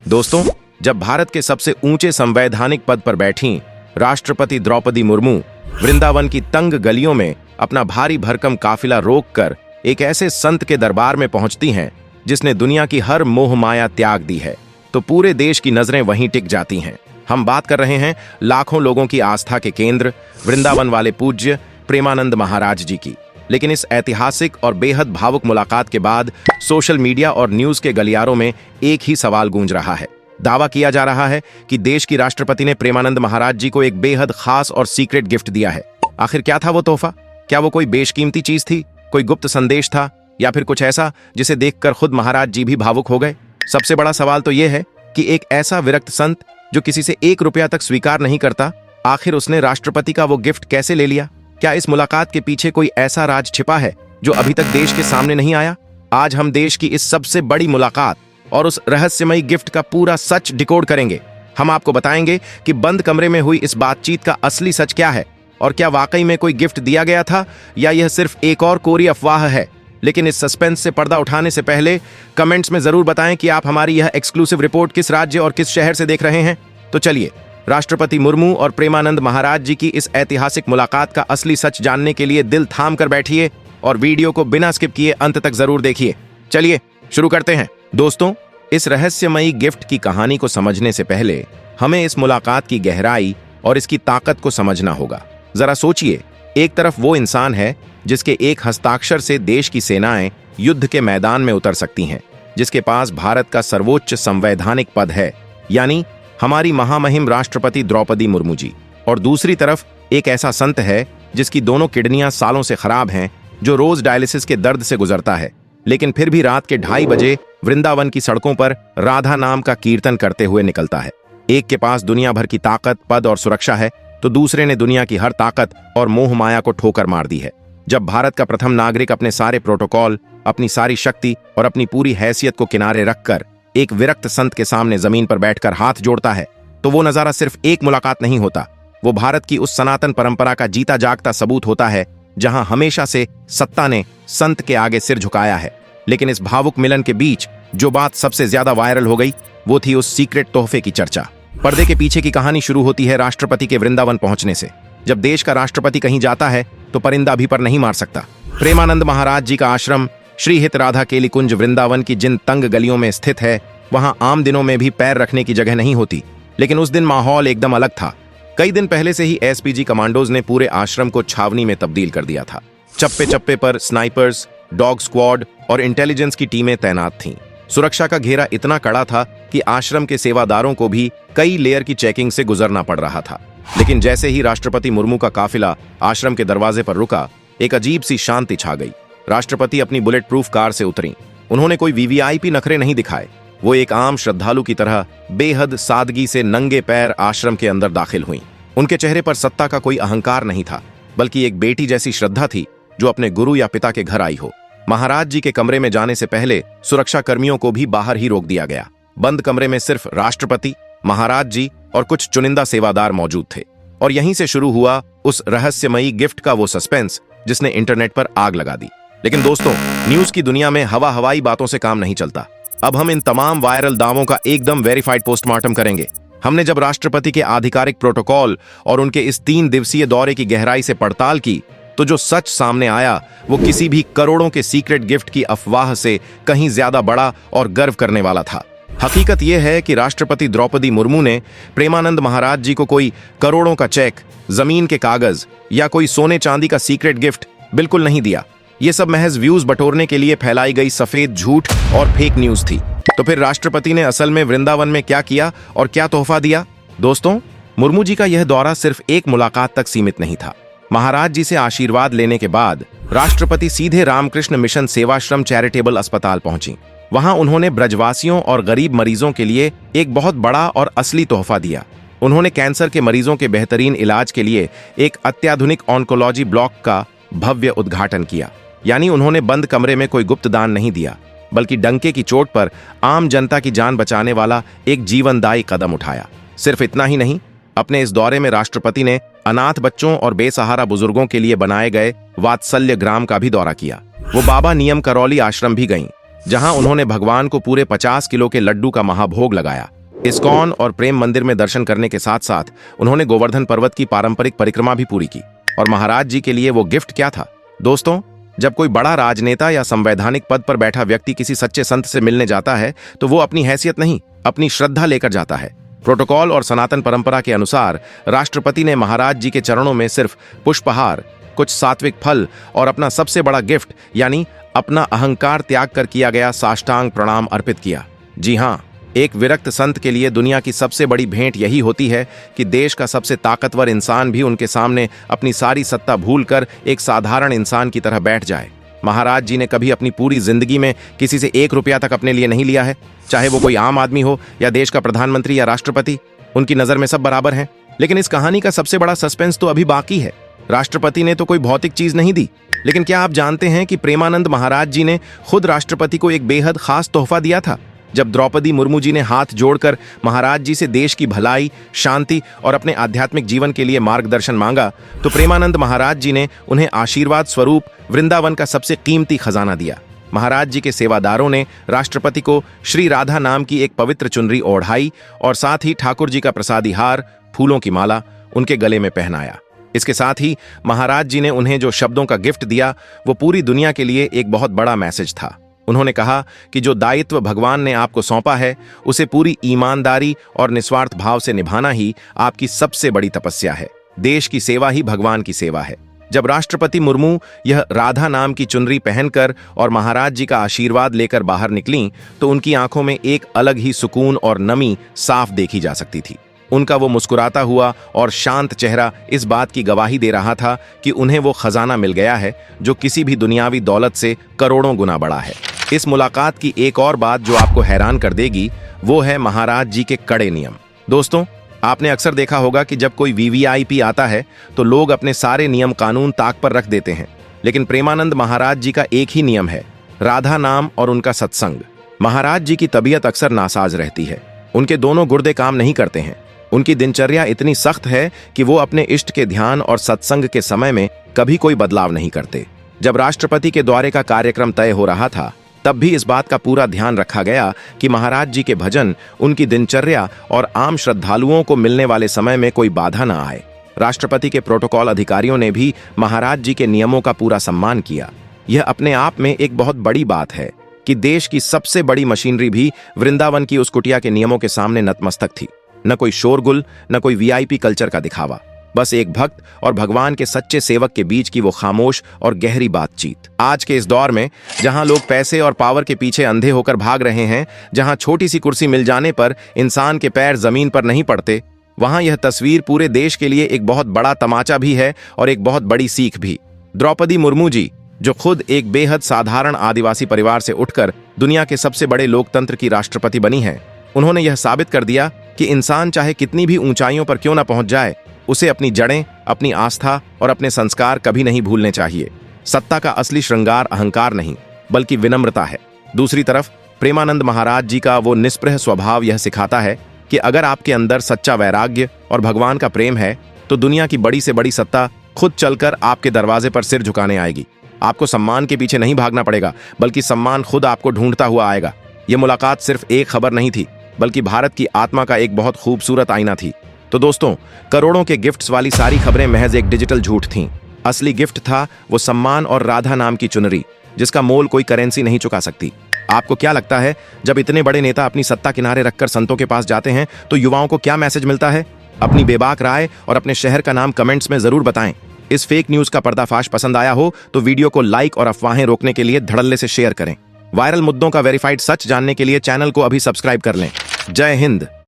दोस्तों, जब भारत के सबसे ऊंचे संवैधानिक पद पर बैठी राष्ट्रपति द्रौपदी मुर्मू वृंदावन की तंग गलियों में अपना भारी भरकम काफिला रोककर एक ऐसे संत के दरबार में पहुंचती हैं जिसने दुनिया की हर मोह माया त्याग दी है, तो पूरे देश की नजरें वहीं टिक जाती हैं। हम बात कर रहे हैं लाखों लोगों की आस्था के केंद्र वृंदावन वाले पूज्य प्रेमानंद महाराज जी की। लेकिन इस ऐतिहासिक और बेहद भावुक मुलाकात के बाद सोशल मीडिया और न्यूज के गलियारों में एक ही सवाल गूंज रहा है। दावा किया जा रहा है कि देश की राष्ट्रपति ने प्रेमानंद महाराज जी को एक बेहद खास और सीक्रेट गिफ्ट दिया है। आखिर क्या था वो तोहफा? क्या वो कोई बेशकीमती चीज थी, कोई गुप्त संदेश था, या फिर कुछ ऐसा जिसे देखकर खुद महाराज जी भी भावुक हो गए? सबसे बड़ा सवाल तो यह है कि एक ऐसा विरक्त संत जो किसी से 1 रुपया तक स्वीकार नहीं करता, आखिर उसने राष्ट्रपति का वो गिफ्ट कैसे ले लिया? क्या इस मुलाकात के पीछे कोई ऐसा राज छिपा है जो अभी तक देश के सामने नहीं आया? आज हम देश की इस सबसे बड़ी मुलाकात और उस रहस्यमयी गिफ्ट का पूरा सच डिकोड करेंगे। हम आपको बताएंगे कि बंद कमरे में हुई इस बातचीत का असली सच क्या है, और क्या वाकई में कोई गिफ्ट दिया गया था या यह सिर्फ एक और कोरी अफवाह है। लेकिन इस सस्पेंस से पर्दा उठाने से पहले कमेंट्स में जरूर बताएं कि आप हमारी यह एक्सक्लूसिव रिपोर्ट किस राज्य और किस शहर से देख रहे हैं। तो चलिए, राष्ट्रपति मुर्मू और प्रेमानंद महाराज जी की इस ऐतिहासिक मुलाकात का असली सच जानने के लिए दिल थाम कर बैठिए और वीडियो को बिना स्किप किए अंत तक जरूर देखिए। चलिए शुरू करते हैं। दोस्तों, इस रहस्यमयी गिफ्ट की कहानी को समझने से पहले हमें इस मुलाकात की गहराई और इसकी ताकत को समझना होगा। जरा सोचिए, एक तरफ वो इंसान है जिसके एक हस्ताक्षर से देश की सेनाएं युद्ध के मैदान में उतर सकती हैं, जिसके पास भारत का सर्वोच्च संवैधानिक पद है, यानी हमारी महामहिम राष्ट्रपति द्रौपदी मुर्मू जी। और दूसरी तरफ एक ऐसा संत है जिसकी दोनों किडनियां सालों से खराब हैं, जो रोज डायलिसिस के दर्द से गुजरता है, लेकिन फिर भी रात के 2:30 बजे वृंदावन की सड़कों पर राधा नाम का कीर्तन करते हुए निकलता है। एक के पास दुनिया भर की ताकत, पद और सुरक्षा है, तो दूसरे ने दुनिया की हर ताकत और मोह माया को ठोकर मार दी है। जब भारत का प्रथम नागरिक अपने सारे प्रोटोकॉल, अपनी सारी शक्ति और अपनी पूरी हैसियत को किनारे रखकर एक विरक्त संत के सामने जमीन पर बैठकर हाथ जोड़ता है, तो वो नजारा सिर्फ एक मुलाकात नहीं होता, वो भारत की उस सनातन परंपरा का जीता जागता सबूत होता है जहां हमेशा से सत्ता ने संत के आगे सिर झुकाया है। लेकिन इस भावुक मिलन के बीच जो बात सबसे ज्यादा वायरल हो गई, वो थी उस सीक्रेट तोहफे की चर्चा। पर्दे के पीछे की कहानी शुरू होती है राष्ट्रपति के वृंदावन पहुंचने से। जब देश का राष्ट्रपति कहीं जाता है तो परिंदा भी पर नहीं मार सकता। प्रेमानंद महाराज जी का आश्रम श्रीहित राधा केली कुंज वृंदावन की जिन तंग गलियों में स्थित है, वहां आम दिनों में भी पैर रखने की जगह नहीं होती। लेकिन उस दिन माहौल एकदम अलग था। कई दिन पहले से ही एसपीजी कमांडोज ने पूरे आश्रम को छावनी में तब्दील कर दिया था। चप्पे चप्पे पर स्नाइपर्स, डॉग स्क्वाड और इंटेलिजेंस की टीमें तैनात थीं। सुरक्षा का घेरा इतना कड़ा था कि आश्रम के सेवादारों को भी कई लेयर की चेकिंग से गुजरना पड़ रहा था। लेकिन जैसे ही राष्ट्रपति मुर्मू का काफिला आश्रम के दरवाजे पर रुका, एक अजीब सी शांति छा गई। राष्ट्रपति अपनी बुलेट प्रूफ कार से उतरी। उन्होंने कोई वीवीआईपी नखरे नहीं दिखाए। वो एक आम श्रद्धालु की तरह बेहद सादगी से नंगे पैर आश्रम के अंदर दाखिल हुई। उनके चेहरे पर सत्ता का कोई अहंकार नहीं था, बल्कि एक बेटी जैसी श्रद्धा थी जो अपने गुरु या पिता के घर आई हो। महाराज जी के कमरे में जाने से पहले सुरक्षा कर्मियों को भी बाहर ही रोक दिया गया। बंद कमरे में सिर्फ राष्ट्रपति, महाराज जी और कुछ चुनिंदा सेवादार मौजूद थे। और यहीं से शुरू हुआ उस रहस्यमयी गिफ्ट का वो सस्पेंस जिसने इंटरनेट पर आग लगा दी। लेकिन दोस्तों, न्यूज की दुनिया में हवाई बातों से काम नहीं चलता। अब हम इन तमाम वायरल दावों का एकदम वेरीफाइड पोस्टमार्टम करेंगे। हमने जब राष्ट्रपति के आधिकारिक प्रोटोकॉल और उनके इस 3 दिवसीय दौरे की गहराई से पड़ताल की, तो जो सच सामने आया वो किसी भी करोड़ों के सीक्रेट गिफ्ट की अफवाह से कहीं ज्यादा बड़ा और गर्व करने वाला था। हकीकत यह है कि राष्ट्रपति द्रौपदी मुर्मू ने प्रेमानंद महाराज जी को कोई करोड़ों का चेक, जमीन के कागज या कोई सोने चांदी का सीक्रेट गिफ्ट बिल्कुल नहीं दिया। ये सब महज व्यूज बटोरने के लिए फैलाई गई सफेद झूठ और फेक न्यूज थी। तो फिर राष्ट्रपति ने असल में वृंदावन में क्या किया और क्या तोहफा दिया? दोस्तों, मुर्मू जी का यह दौरा सिर्फ एक मुलाकात तक सीमित नहीं था। महाराज जी से आशीर्वाद लेने के बाद राष्ट्रपति सीधे रामकृष्ण मिशन सेवाश्रम चैरिटेबल अस्पताल पहुंची। वहां उन्होंने ब्रजवासियों और गरीब मरीजों के लिए एक बहुत बड़ा और असली तोहफा दिया। उन्होंने कैंसर के मरीजों के बेहतरीन इलाज के लिए एक अत्याधुनिक ऑन्कोलॉजी ब्लॉक का भव्य उद्घाटन किया। यानी उन्होंने बंद कमरे में कोई गुप्त दान नहीं दिया, बल्कि डंके की चोट पर आम जनता की जान बचाने वाला एक जीवनदायी कदम उठाया। सिर्फ इतना ही नहीं, अपने इस दौरे में राष्ट्रपति ने अनाथ बच्चों और बेसहारा बुजुर्गों के लिए बनाए गए वात्सल्य ग्राम का भी दौरा किया। वो बाबा नियम करौली आश्रम भी गईं, जहां उन्होंने भगवान को पूरे 50 किलो के लड्डू का महाभोग लगाया। इस्कॉन और प्रेम मंदिर में दर्शन करने के साथ साथ उन्होंने गोवर्धन पर्वत की पारंपरिक परिक्रमा भी पूरी की। और महाराज जी के लिए वो गिफ्ट क्या था? दोस्तों, जब कोई बड़ा राजनेता या संवैधानिक पद पर बैठा व्यक्ति किसी सच्चे संत से मिलने जाता है तो वो अपनी हैसियत नहीं, अपनी श्रद्धा लेकर जाता है। प्रोटोकॉल और सनातन परंपरा के अनुसार राष्ट्रपति ने महाराज जी के चरणों में सिर्फ पुष्पहार, कुछ सात्विक फल और अपना सबसे बड़ा गिफ्ट यानी अपना अहंकार त्याग कर किया गया साष्टांग प्रणाम अर्पित किया। जी हाँ, एक विरक्त संत के लिए दुनिया की सबसे बड़ी भेंट यही होती है कि देश का सबसे ताकतवर इंसान भी उनके सामने अपनी सारी सत्ता भूलकर एक साधारण इंसान की तरह बैठ जाए। महाराज जी ने कभी अपनी पूरी जिंदगी में किसी से 1 रुपया तक अपने लिए नहीं लिया है, चाहे वो कोई आम आदमी हो या देश का प्रधानमंत्री या राष्ट्रपति। उनकी नजर में सब बराबर हैं। लेकिन इस कहानी का सबसे बड़ा सस्पेंस तो अभी बाकी है। राष्ट्रपति ने तो कोई भौतिक चीज नहीं दी, लेकिन क्या आप जानते हैं कि प्रेमानंद महाराज जी ने खुद राष्ट्रपति को एक बेहद खास तोहफा दिया था? जब द्रौपदी मुर्मू जी ने हाथ जोड़कर महाराज जी से देश की भलाई, शांति और अपने आध्यात्मिक जीवन के लिए मार्गदर्शन मांगा, तो प्रेमानंद महाराज जी ने उन्हें आशीर्वाद स्वरूप वृंदावन का सबसे कीमती खजाना दिया। महाराज जी के सेवादारों ने राष्ट्रपति को श्री राधा नाम की एक पवित्र चुनरी ओढ़ाई और साथ ही ठाकुर जी का प्रसादी हार, फूलों की माला उनके गले में पहनाया। इसके साथ ही महाराज जी ने उन्हें जो शब्दों का गिफ्ट दिया वो पूरी दुनिया के लिए एक बहुत बड़ा मैसेज था। उन्होंने कहा कि जो दायित्व भगवान ने आपको सौंपा है उसे पूरी ईमानदारी और निस्वार्थ भाव से निभाना ही आपकी सबसे बड़ी तपस्या है। देश की सेवा ही भगवान की सेवा है। जब राष्ट्रपति मुर्मू यह राधा नाम की चुनरी पहनकर और महाराज जी का आशीर्वाद लेकर बाहर निकलीं तो उनकी आंखों में एक अलग ही सुकून और नमी साफ देखी जा सकती थी। उनका वो मुस्कुराता हुआ और शांत चेहरा इस बात की गवाही दे रहा था कि उन्हें वो खजाना मिल गया है जो किसी भी दुनियावी दौलत से करोड़ों गुना बड़ा है। इस मुलाकात की एक और बात जो आपको हैरान कर देगी वो है महाराज जी के कड़े नियम। दोस्तों, आपने अक्सर देखा होगा कि जब कोई वीवीआईपी आता है तो लोग अपने सारे नियम कानून ताक पर रख देते हैं, लेकिन प्रेमानंद महाराज जी का एक ही नियम है, राधा नाम और उनका सत्संग। महाराज जी की तबीयत अक्सर नासाज रहती है, उनके दोनों गुर्दे काम नहीं करते हैं। उनकी दिनचर्या इतनी सख्त है कि वो अपने इष्ट के ध्यान और सत्संग के समय में कभी कोई बदलाव नहीं करते। जब राष्ट्रपति के द्वारे का कार्यक्रम तय हो रहा था तब भी इस बात का पूरा ध्यान रखा गया कि महाराज जी के भजन, उनकी दिनचर्या और आम श्रद्धालुओं को मिलने वाले समय में कोई बाधा न आए। राष्ट्रपति के प्रोटोकॉल अधिकारियों ने भी महाराज जी के नियमों का पूरा सम्मान किया। यह अपने आप में एक बहुत बड़ी बात है कि देश की सबसे बड़ी मशीनरी भी वृंदावन की उस कुटिया के नियमों के सामने नतमस्तक थी। न कोई शोरगुल, न कोई वीआईपी कल्चर का दिखावा, बस एक भक्त और भगवान के सच्चे सेवक के बीच की वो खामोश और गहरी बातचीत। आज के इस दौर में जहां लोग पैसे और पावर के पीछे अंधे होकर भाग रहे हैं, जहां छोटी सी कुर्सी मिल जाने पर इंसान के पैर जमीन पर नहीं पड़ते, वहां यह तस्वीर पूरे देश के लिए एक बहुत बड़ा तमाचा भी है और एक बहुत बड़ी सीख भी। द्रौपदी मुर्मू जी, जो खुद एक बेहद साधारण आदिवासी परिवार से उठकर दुनिया के सबसे बड़े लोकतंत्र की राष्ट्रपति बनी हैं, उन्होंने यह साबित कर दिया कि इंसान चाहे कितनी भी ऊंचाइयों पर क्यों न पहुंच जाए, उसे अपनी जड़ें, अपनी आस्था और अपने संस्कार कभी नहीं भूलने चाहिए। सत्ता का असली श्रृंगार अहंकार नहीं बल्कि विनम्रता है। दूसरी तरफ प्रेमानंद महाराज जी का वो निस्पृह स्वभाव यह सिखाता है कि अगर आपके अंदर सच्चा वैराग्य और भगवान का प्रेम है तो दुनिया की बड़ी से बड़ी सत्ता खुद चलकर आपके दरवाजे पर सिर झुकाने आएगी। आपको सम्मान के पीछे नहीं भागना पड़ेगा, बल्कि सम्मान खुद आपको ढूंढता हुआ आएगा। ये मुलाकात सिर्फ एक खबर नहीं थी, बल्कि भारत की आत्मा का एक बहुत खूबसूरत आईना थी। तो दोस्तों, करोड़ों के गिफ्ट्स वाली सारी खबरें महज एक डिजिटल झूठ थीं। असली गिफ्ट था वो सम्मान और राधा नाम की चुनरी, जिसका मोल कोई करेंसी नहीं चुका सकती। आपको क्या लगता है, जब इतने बड़े नेता अपनी सत्ता किनारे रखकर संतों के पास जाते हैं तो युवाओं को क्या मैसेज मिलता है? अपनी बेबाक राय और अपने शहर का नाम कमेंट्स में जरूर बताएं। इस फेक न्यूज का पर्दाफाश पसंद आया हो तो वीडियो को लाइक और अफवाहें रोकने के लिए धड़ल्ले से शेयर करें। वायरल मुद्दों का वेरीफाइड सच जानने के लिए चैनल को अभी सब्सक्राइब कर लें। जय हिंद।